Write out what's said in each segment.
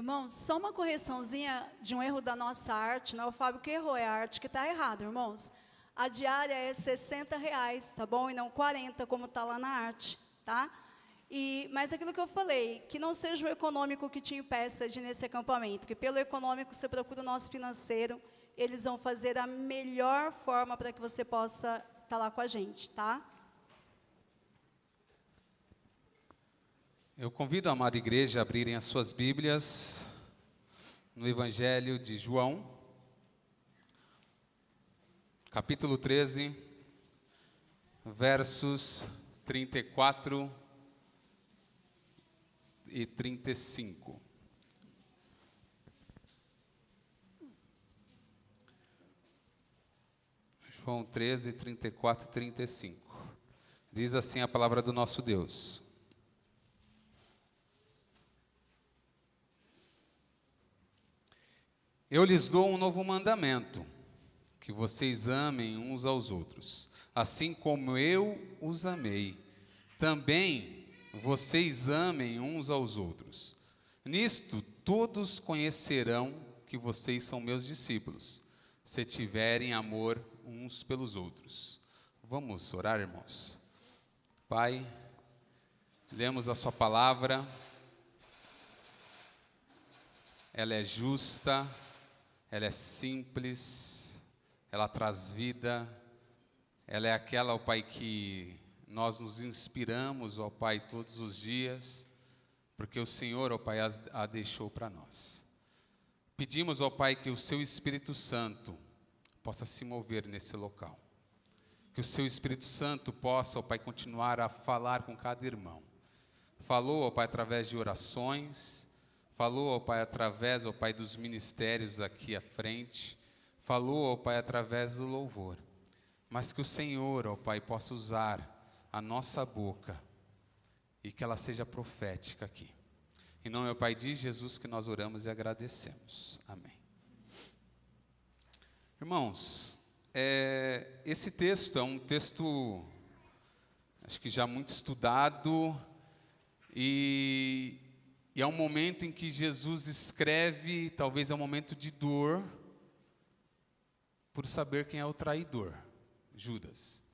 Irmãos, só uma correçãozinha de um erro da nossa arte, não é o Fábio que errou, é a arte que está errada, irmãos. A diária é R$ 60, tá bom? E não 40, como está lá na arte, tá? Mas aquilo que eu falei, que não seja o econômico que te impeça de ir nesse acampamento, que pelo econômico você procura o nosso financeiro, eles vão fazer a melhor forma para que você possa estar lá com a gente, tá? Eu convido a amada igreja a abrirem as suas Bíblias no Evangelho de João, capítulo 13, versos 34 e 35. João 13, 34 e 35. Diz assim a palavra do nosso Deus. Eu lhes dou um novo mandamento, que vocês amem uns aos outros, assim como eu os amei. Também vocês amem uns aos outros. Nisto todos conhecerão que vocês são meus discípulos, se tiverem amor uns pelos outros. Vamos orar, irmãos. Pai, lemos a sua palavra, ela é justa, ela é simples, ela traz vida, ela é aquela, ó Pai, que nós nos inspiramos, ó Pai, todos os dias, porque o Senhor, ó Pai, a deixou para nós. Pedimos, ó Pai, que o Seu Espírito Santo possa se mover nesse local. Que o Seu Espírito Santo possa, ó Pai, continuar a falar com cada irmão. Falou, ó Pai, através de orações. Falou, ó Pai, através, ó Pai, dos ministérios aqui à frente. Falou, ó Pai, através do louvor. Mas que o Senhor, ó Pai, possa usar a nossa boca e que ela seja profética aqui. Em nome, ó Pai, de Jesus que nós oramos e agradecemos. Amém. Irmãos, esse texto é um texto, acho que já muito estudado, e é um momento em que Jesus escreve, talvez é um momento de dor, por saber quem é o traidor, Judas.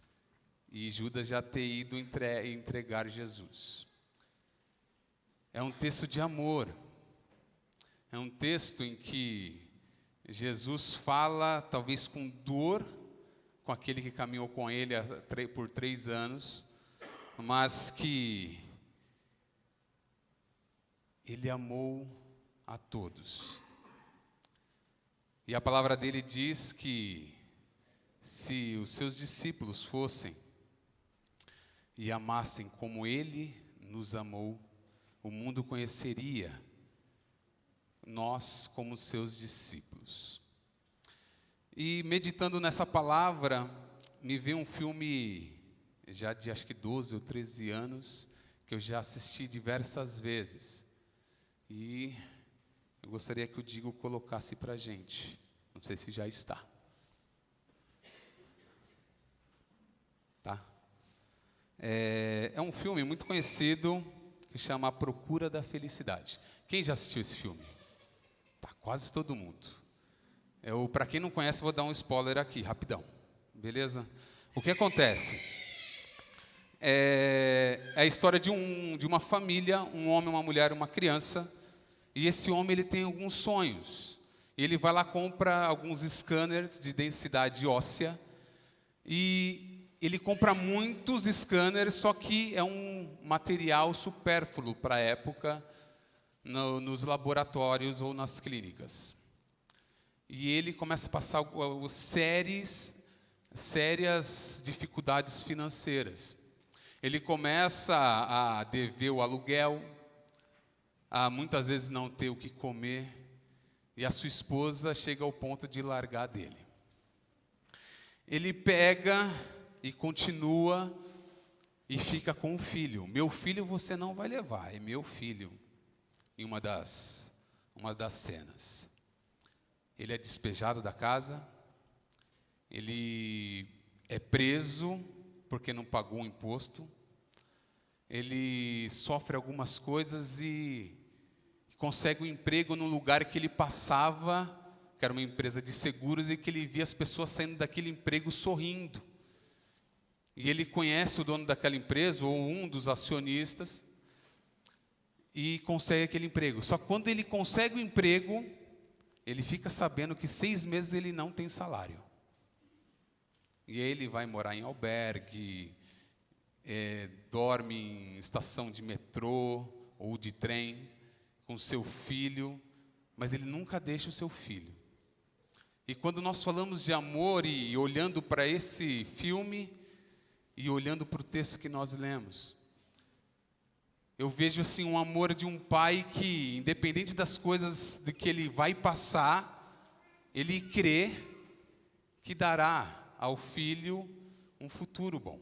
E Judas já ter ido entregar Jesus. É um texto de amor. É um texto em que Jesus fala, talvez com dor, com aquele que caminhou com ele por 3 anos, mas que ele amou a todos. E a palavra dele diz que se os seus discípulos fossem e amassem como ele nos amou, o mundo conheceria nós como seus discípulos. E meditando nessa palavra, me veio um filme já de acho que 12 ou 13 anos, que eu já assisti diversas vezes. E eu gostaria que o Digo colocasse para a gente. Não sei se já está. Tá? É um filme muito conhecido, que chama A Procura da Felicidade. Quem já assistiu esse filme? Tá, quase todo mundo. Para quem não conhece, vou dar um spoiler aqui, rapidão. Beleza? O que acontece? É a história de uma família, um homem, uma mulher e uma criança. E esse homem ele tem alguns sonhos. Ele vai lá, compra alguns scanners de densidade óssea. E ele compra muitos scanners, só que é um material supérfluo para a época, nos laboratórios ou nas clínicas. E ele começa a passar sérias dificuldades financeiras. Ele começa a dever o aluguel, a muitas vezes não ter o que comer, e a sua esposa chega ao ponto de largar dele. Ele pega e continua e fica com o filho. Meu filho você não vai levar, é meu filho. Em uma das cenas. Ele é despejado da casa, ele é preso porque não pagou o imposto, ele sofre algumas coisas e consegue um emprego num lugar que ele passava, que era uma empresa de seguros, e que ele via as pessoas saindo daquele emprego sorrindo. E ele conhece o dono daquela empresa, ou um dos acionistas, e consegue aquele emprego. Só que quando ele consegue o emprego, ele fica sabendo que 6 meses ele não tem salário. E aí ele vai morar em albergue, dorme em estação de metrô ou de trem, com seu filho, mas ele nunca deixa o seu filho. E quando nós falamos de amor e olhando para esse filme, e olhando para o texto que nós lemos, eu vejo assim um amor de um pai que, independente das coisas de que ele vai passar, ele crê que dará ao filho um futuro bom.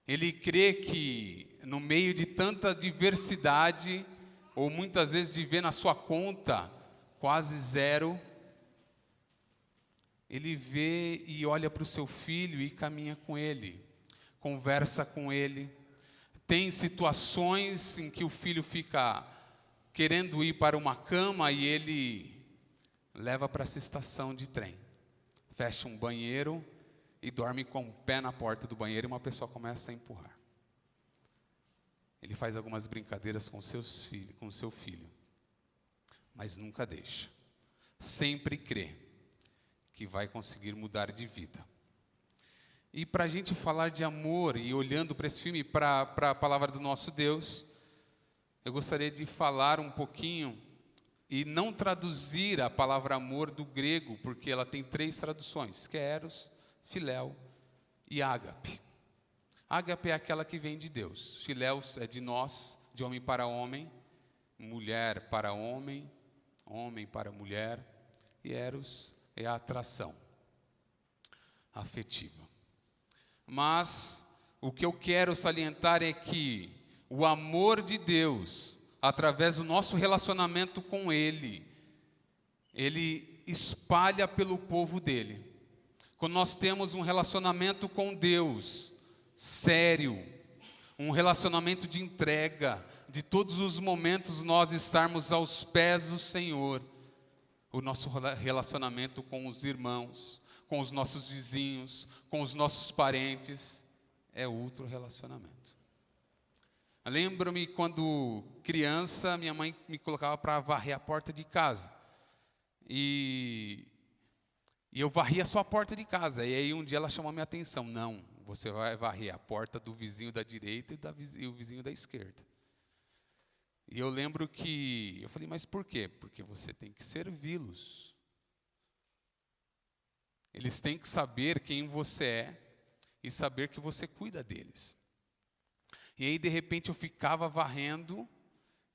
Ele crê que no meio de tanta diversidade, ou muitas vezes de ver na sua conta quase zero, ele vê e olha para o seu filho e caminha com ele, conversa com ele. Tem situações em que o filho fica querendo ir para uma cama e ele leva para essa estação de trem, fecha um banheiro e dorme com o pé na porta do banheiro e uma pessoa começa a empurrar. Ele faz algumas brincadeiras com o seu filho, mas nunca deixa. Sempre crê que vai conseguir mudar de vida. E para a gente falar de amor, e olhando para esse filme, para a palavra do nosso Deus, eu gostaria de falar um pouquinho, e não traduzir a palavra amor do grego, porque ela tem 3 traduções, que é eros, filéu e ágape. Ágape é aquela que vem de Deus, filéu é de nós, de homem para homem, mulher para homem, homem para mulher, e eros é a atração afetiva. Mas o que eu quero salientar é que o amor de Deus, através do nosso relacionamento com Ele espalha pelo povo dele. Quando nós temos um relacionamento com Deus sério, um relacionamento de entrega, de todos os momentos nós estarmos aos pés do Senhor, o nosso relacionamento com os irmãos, com os nossos vizinhos, com os nossos parentes, é outro relacionamento. Lembro-me quando criança, minha mãe me colocava para varrer a porta de casa. E eu varria só a porta de casa. E aí um dia ela chamou a minha atenção. Não, você vai varrer a porta do vizinho da direita e o vizinho da esquerda. E eu lembro que, eu falei, mas por quê? Porque você tem que servi-los. Eles têm que saber quem você é e saber que você cuida deles. E aí, de repente, eu ficava varrendo,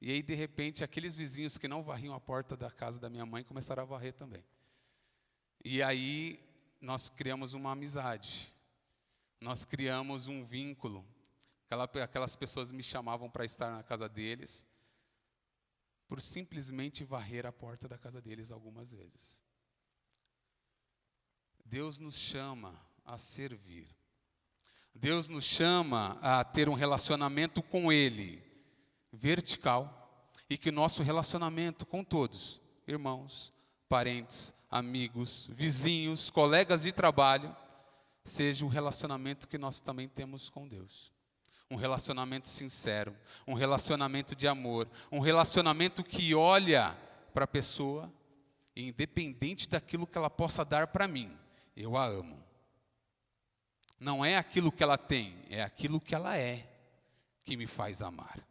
e aí, de repente, aqueles vizinhos que não varriam a porta da casa da minha mãe começaram a varrer também. E aí, nós criamos uma amizade, nós criamos um vínculo. Aquelas pessoas me chamavam para estar na casa deles, por simplesmente varrer a porta da casa deles algumas vezes. Deus nos chama a servir. Deus nos chama a ter um relacionamento com Ele, vertical, e que nosso relacionamento com todos, irmãos, parentes, amigos, vizinhos, colegas de trabalho, seja o relacionamento que nós também temos com Deus. Um relacionamento sincero, um relacionamento de amor, um relacionamento que olha para a pessoa, e independente daquilo que ela possa dar para mim, eu a amo. Não é aquilo que ela tem, é aquilo que ela é, que me faz amar.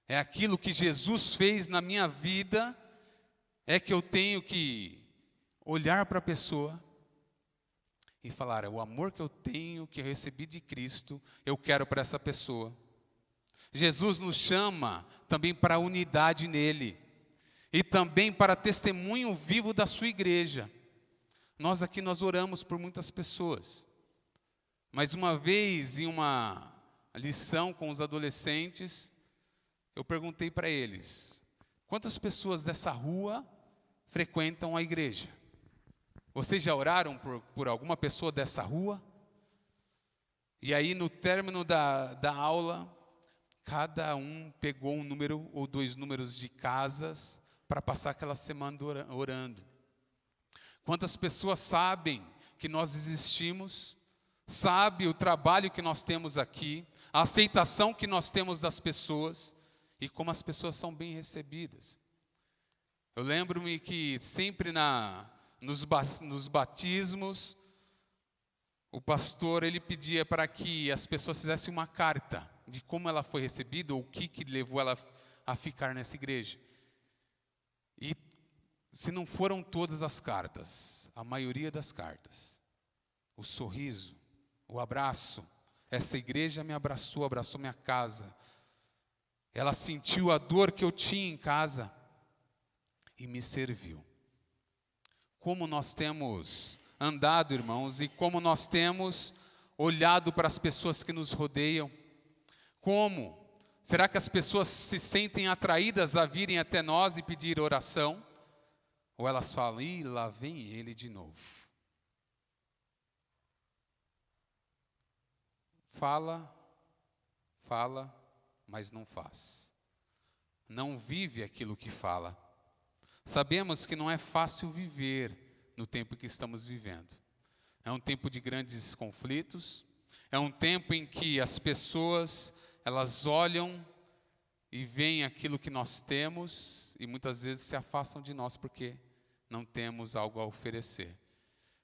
É aquilo que Jesus fez na minha vida, é que eu tenho que olhar para a pessoa e falar, é o amor que eu tenho, que eu recebi de Cristo, eu quero para essa pessoa. Jesus nos chama também para a unidade nele, e também para testemunho vivo da sua igreja. Nós aqui, nós oramos por muitas pessoas. Mas uma vez, em uma lição com os adolescentes, eu perguntei para eles, quantas pessoas dessa rua frequentam a igreja? Vocês já oraram por alguma pessoa dessa rua? E aí, no término da aula, cada um pegou um número ou 2 números de casas para passar aquela semana orando. Quantas pessoas sabem que nós existimos, sabem o trabalho que nós temos aqui, a aceitação que nós temos das pessoas e como as pessoas são bem recebidas. Eu lembro-me que sempre nos batismos, o pastor ele pedia para que as pessoas fizessem uma carta de como ela foi recebida, ou o que levou ela a ficar nessa igreja. E se não foram todas as cartas, a maioria das cartas, o sorriso, o abraço, essa igreja me abraçou, abraçou minha casa, ela sentiu a dor que eu tinha em casa e me serviu. Como nós temos andado, irmãos, e como nós temos olhado para as pessoas que nos rodeiam. Como? Será que as pessoas se sentem atraídas a virem até nós e pedir oração? Ou elas falam, ih, lá vem ele de novo. Fala, mas não faz. Não vive aquilo que fala. Sabemos que não é fácil viver no tempo que estamos vivendo. É um tempo de grandes conflitos, é um tempo em que as pessoas, elas olham e veem aquilo que nós temos e muitas vezes se afastam de nós porque não temos algo a oferecer.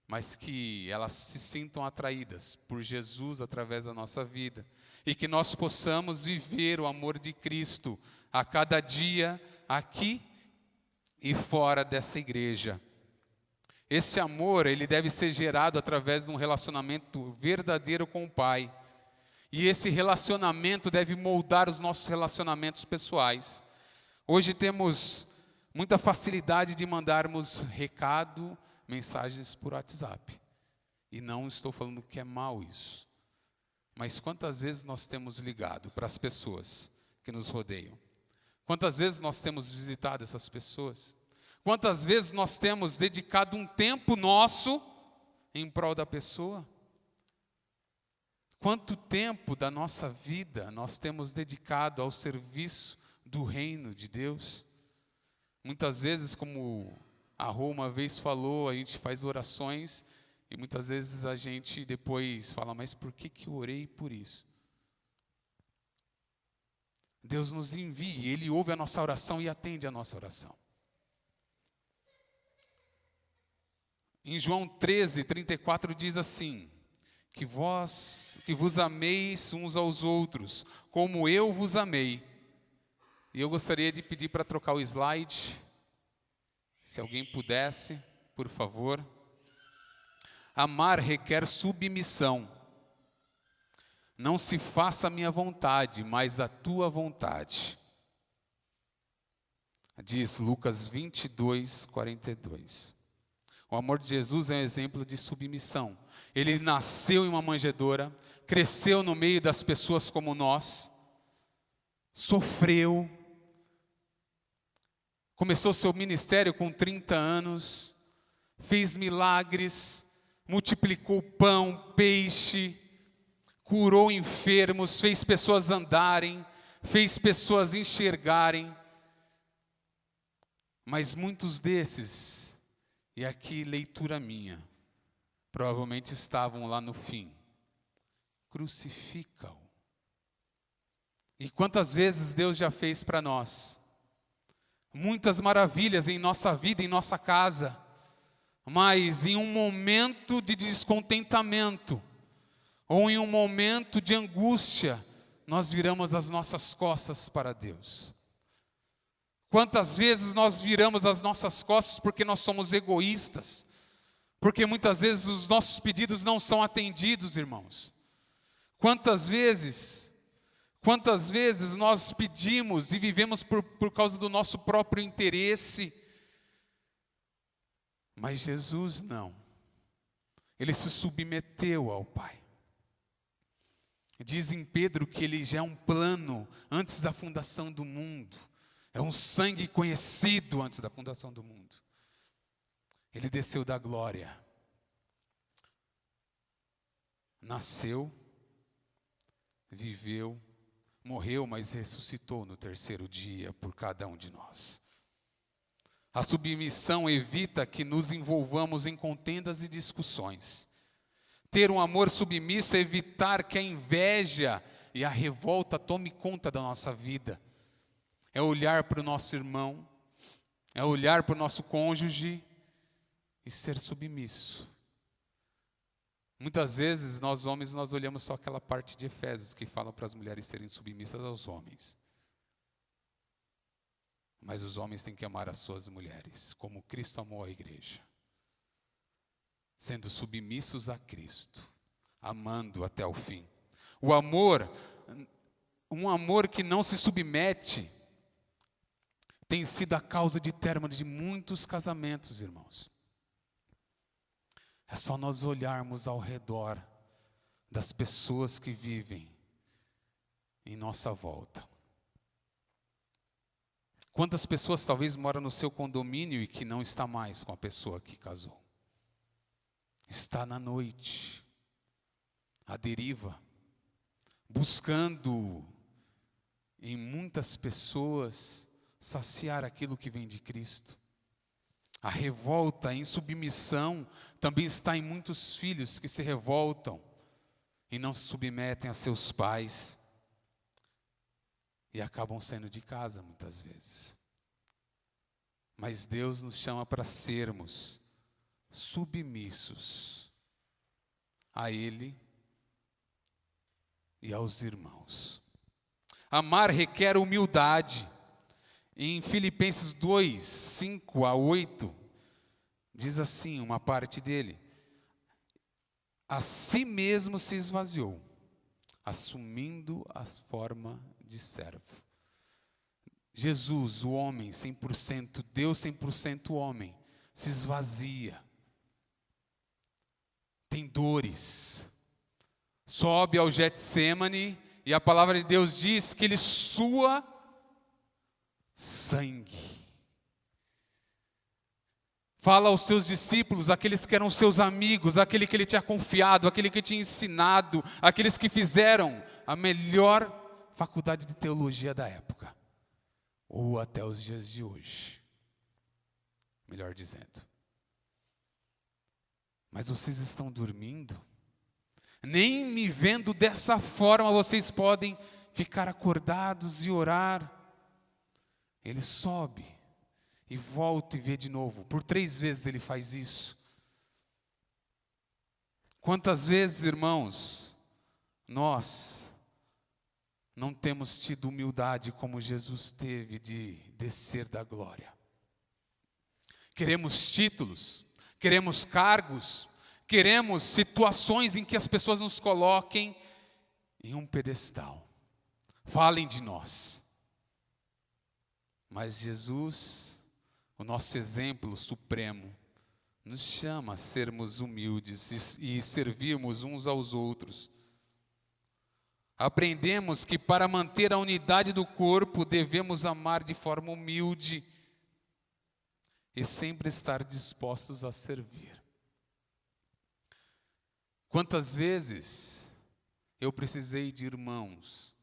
Mas que elas se sintam atraídas por Jesus através da nossa vida e que nós possamos viver o amor de Cristo a cada dia, aqui e fora dessa igreja. Esse amor, ele deve ser gerado através de um relacionamento verdadeiro com o Pai. E esse relacionamento deve moldar os nossos relacionamentos pessoais. Hoje temos muita facilidade de mandarmos recado, mensagens por WhatsApp. E não estou falando que é mal isso. Mas quantas vezes nós temos ligado para as pessoas que nos rodeiam? Quantas vezes nós temos visitado essas pessoas? Quantas vezes nós temos dedicado um tempo nosso em prol da pessoa? Quanto tempo da nossa vida nós temos dedicado ao serviço do reino de Deus? Muitas vezes, como a Rô uma vez falou, a gente faz orações e muitas vezes a gente depois fala, mas por que eu orei por isso? Deus nos envia, Ele ouve a nossa oração e atende a nossa oração. Em João 13:34 diz assim, que vos ameis uns aos outros, como eu vos amei. E eu gostaria de pedir para trocar o slide, se alguém pudesse, por favor. Amar requer submissão. Não se faça a minha vontade, mas a tua vontade. Diz Lucas 22:42. O amor de Jesus é um exemplo de submissão. Ele nasceu em uma manjedoura, cresceu no meio das pessoas como nós, sofreu, começou seu ministério com 30 anos, fez milagres, multiplicou pão, peixe, curou enfermos, fez pessoas andarem, fez pessoas enxergarem. Mas muitos desses, e aqui leitura minha, provavelmente estavam lá no fim. Crucifica-o. E quantas vezes Deus já fez para nós? Muitas maravilhas em nossa vida, em nossa casa. Mas em um momento de descontentamento, ou em um momento de angústia, nós viramos as nossas costas para Deus. Quantas vezes nós viramos as nossas costas porque nós somos egoístas, porque muitas vezes os nossos pedidos não são atendidos, irmãos. Quantas vezes nós pedimos e vivemos por causa do nosso próprio interesse, mas Jesus não. Ele se submeteu ao Pai. Diz em Pedro que ele já é um plano antes da fundação do mundo. É um sangue conhecido antes da fundação do mundo. Ele desceu da glória. Nasceu, viveu, morreu, mas ressuscitou no terceiro dia por cada um de nós. A submissão evita que nos envolvamos em contendas e discussões. Ter um amor submisso é evitar que a inveja e a revolta tome conta da nossa vida. É olhar para o nosso irmão, é olhar para o nosso cônjuge e ser submisso. Muitas vezes, nós homens, nós olhamos só aquela parte de Efésios que fala para as mulheres serem submissas aos homens. Mas os homens têm que amar as suas mulheres, como Cristo amou a igreja. Sendo submissos a Cristo, amando até o fim. O amor, um amor que não se submete, tem sido a causa de término de muitos casamentos, irmãos. É só nós olharmos ao redor das pessoas que vivem em nossa volta. Quantas pessoas talvez moram no seu condomínio e que não está mais com a pessoa que casou? Está na noite, à deriva, buscando em muitas pessoas saciar aquilo que vem de Cristo. A revolta, a insubmissão também está em muitos filhos que se revoltam e não se submetem a seus pais e acabam saindo de casa muitas vezes. Mas Deus nos chama para sermos submissos a Ele e aos irmãos. Amar requer humildade. Em Filipenses 2, 5 a 8, diz assim, uma parte dele: a si mesmo se esvaziou, assumindo a forma de servo. Jesus, o homem 100%, Deus 100% homem, se esvazia. Tem dores. Sobe ao Getsêmani e a palavra de Deus diz que ele sua sangue. Fala aos seus discípulos, aqueles que eram seus amigos, aquele que ele tinha confiado, aquele que tinha ensinado, aqueles que fizeram a melhor faculdade de teologia da época, ou até os dias de hoje, melhor dizendo. Mas vocês estão dormindo? Nem me vendo dessa forma vocês podem ficar acordados e orar. Ele sobe e volta e vê de novo. Por 3 vezes ele faz isso. Quantas vezes, irmãos, nós não temos tido humildade como Jesus teve de descer da glória? Queremos títulos, queremos cargos, queremos situações em que as pessoas nos coloquem em um pedestal. Falem de nós. Mas Jesus, o nosso exemplo supremo, nos chama a sermos humildes e servirmos uns aos outros. Aprendemos que para manter a unidade do corpo, devemos amar de forma humilde e sempre estar dispostos a servir. Quantas vezes eu precisei de irmãos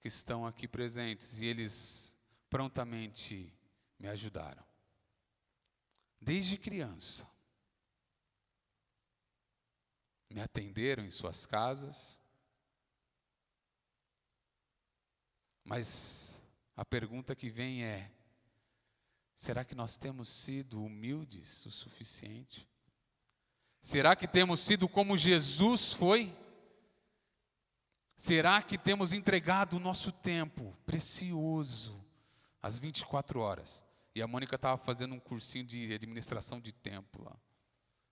que estão aqui presentes e eles prontamente me ajudaram. Desde criança. Me atenderam em suas casas. Mas a pergunta que vem é: será que nós temos sido humildes o suficiente? Será que temos sido como Jesus foi? Será que temos entregado o nosso tempo precioso, às 24 horas? E a Mônica estava fazendo um cursinho de administração de tempo lá,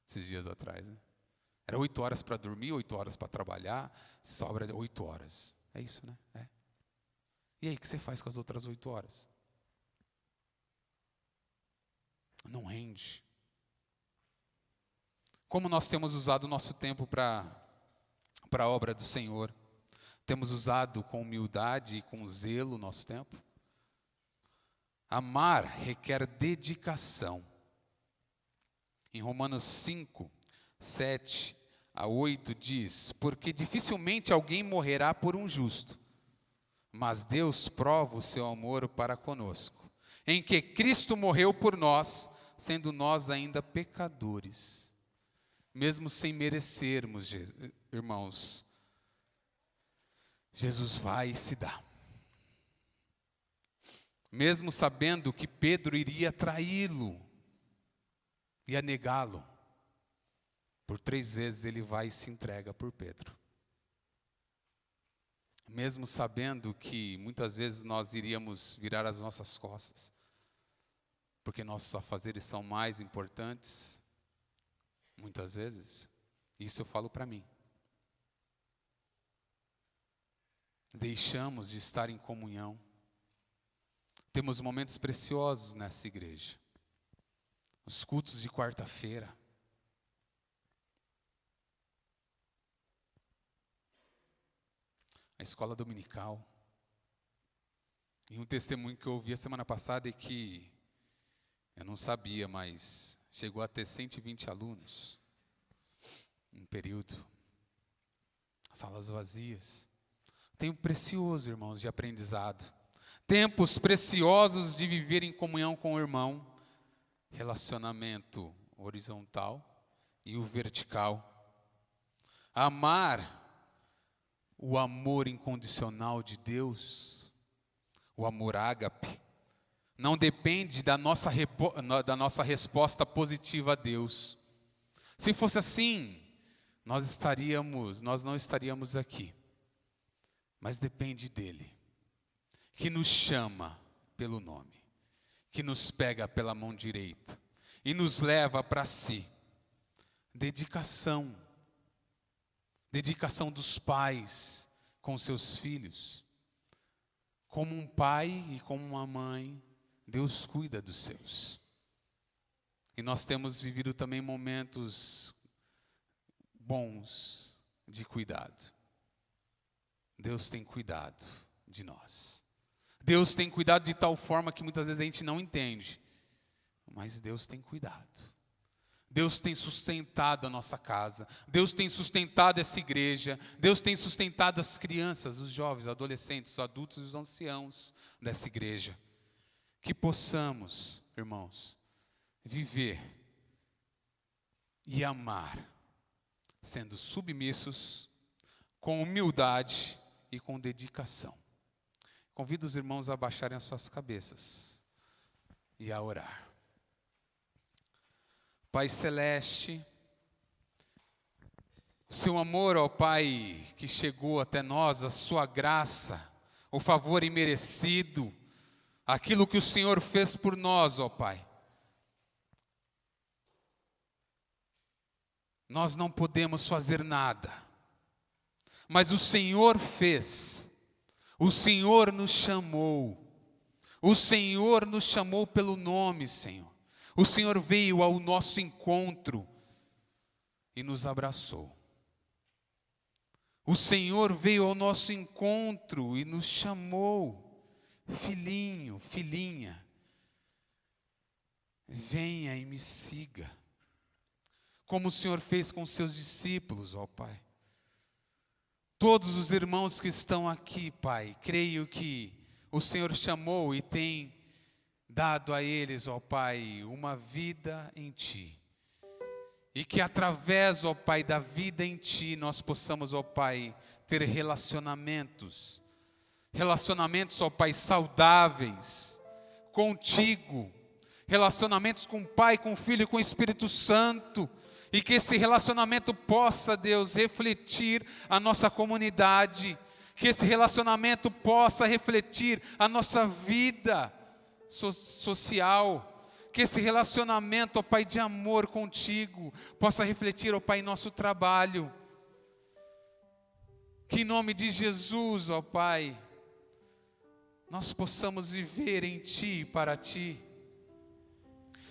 esses dias atrás, né? Era 8 horas para dormir, 8 horas para trabalhar, sobra 8 horas. É isso, né? É. E aí, o que você faz com as outras 8 horas? Não rende. Como nós temos usado o nosso tempo para a obra do Senhor? Temos usado com humildade e com zelo o nosso tempo? Amar requer dedicação. Em Romanos 5, 7 a 8 diz: porque dificilmente alguém morrerá por um justo, Mas Deus prova o seu amor para conosco, em que Cristo morreu por nós, sendo nós ainda pecadores, mesmo sem merecermos, irmãos, Jesus vai se dar. Mesmo sabendo que Pedro iria traí-lo, ia negá-lo, por 3 vezes ele vai e se entrega por Pedro. Mesmo sabendo que muitas vezes nós iríamos virar as nossas costas, porque nossos afazeres são mais importantes, muitas vezes, isso eu falo para mim. Deixamos de estar em comunhão. Temos momentos preciosos nessa igreja. Os cultos de quarta-feira. A escola dominical. E um testemunho que eu ouvi a semana passada é que eu não sabia, mas chegou a ter 120 alunos em período. Salas vazias. Tempo precioso, irmãos, de aprendizado. Tempos preciosos de viver em comunhão com o irmão. Relacionamento horizontal e o vertical. Amar o amor incondicional de Deus, o amor ágape, não depende da nossa resposta positiva a Deus. Se fosse assim, nós não estaríamos aqui. Mas depende dele, que nos chama pelo nome, que nos pega pela mão direita e nos leva para si. Dedicação dos pais com seus filhos. Como um pai e como uma mãe, Deus cuida dos seus. E nós temos vivido também momentos bons de cuidado. Deus tem cuidado de nós. Deus tem cuidado de tal forma que muitas vezes a gente não entende. Mas Deus tem cuidado. Deus tem sustentado a nossa casa. Deus tem sustentado essa igreja. Deus tem sustentado as crianças, os jovens, os adolescentes, os adultos e os anciãos dessa igreja. Que possamos, irmãos, viver e amar, sendo submissos, com humildade e com dedicação. Convido os irmãos a baixarem as suas cabeças e a orar. Pai Celeste, o seu amor, ó Pai, que chegou até nós, a sua graça, o favor imerecido, aquilo que o Senhor fez por nós, ó Pai. Nós não podemos fazer nada, mas o Senhor fez, o Senhor nos chamou pelo nome, Senhor. O Senhor veio ao nosso encontro e nos abraçou. O Senhor veio ao nosso encontro e nos chamou, filhinho, filhinha, venha e me siga, como o Senhor fez com seus discípulos, ó Pai. Todos os irmãos que estão aqui, Pai, creio que o Senhor chamou e tem dado a eles, ó Pai, uma vida em Ti. E que através, ó Pai, da vida em Ti, nós possamos, ó Pai, ter relacionamentos, ó Pai, saudáveis, contigo, relacionamentos com o Pai, com o Filho e com o Espírito Santo, e que esse relacionamento possa, Deus, refletir a nossa comunidade, que esse relacionamento possa refletir a nossa vida social, que esse relacionamento, ó Pai, de amor contigo, possa refletir, ó Pai, em nosso trabalho, que em nome de Jesus, ó Pai, nós possamos viver em Ti e para Ti,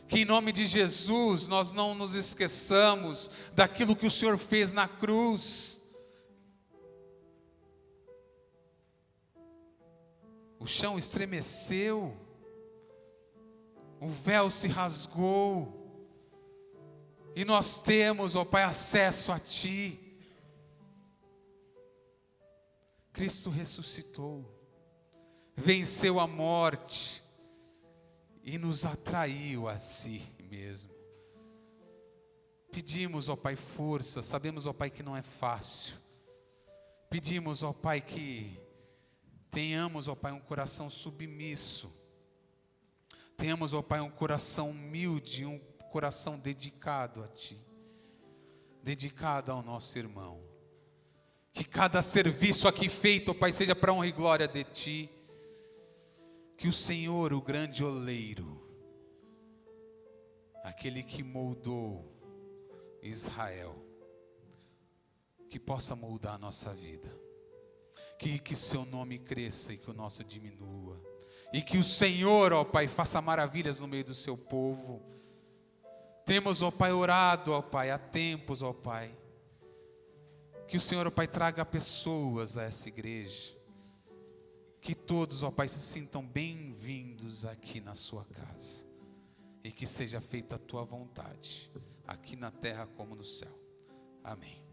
que em nome de Jesus nós não nos esqueçamos daquilo que o Senhor fez na cruz. O chão estremeceu, o véu se rasgou, e nós temos, ó Pai, acesso a Ti. Cristo ressuscitou, venceu a morte e nos atraiu a si mesmo. Pedimos, ó Pai, força, sabemos, ó Pai, que não é fácil. Pedimos, ó Pai, que tenhamos, ó Pai, um coração submisso. Tenhamos, ó Pai, um coração humilde, um coração dedicado a Ti, dedicado ao nosso irmão. Que cada serviço aqui feito, ó Pai, seja para honra e glória de Ti. Que o Senhor, o grande oleiro, aquele que moldou Israel, que possa moldar a nossa vida. Que seu nome cresça e que o nosso diminua. E que o Senhor, ó Pai, faça maravilhas no meio do seu povo. Temos, ó Pai, orado, ó Pai, há tempos, ó Pai. Que o Senhor, ó Pai, traga pessoas a essa igreja. Que todos, ó Pai, se sintam bem-vindos aqui na sua casa. E que seja feita a tua vontade, aqui na terra como no céu. Amém.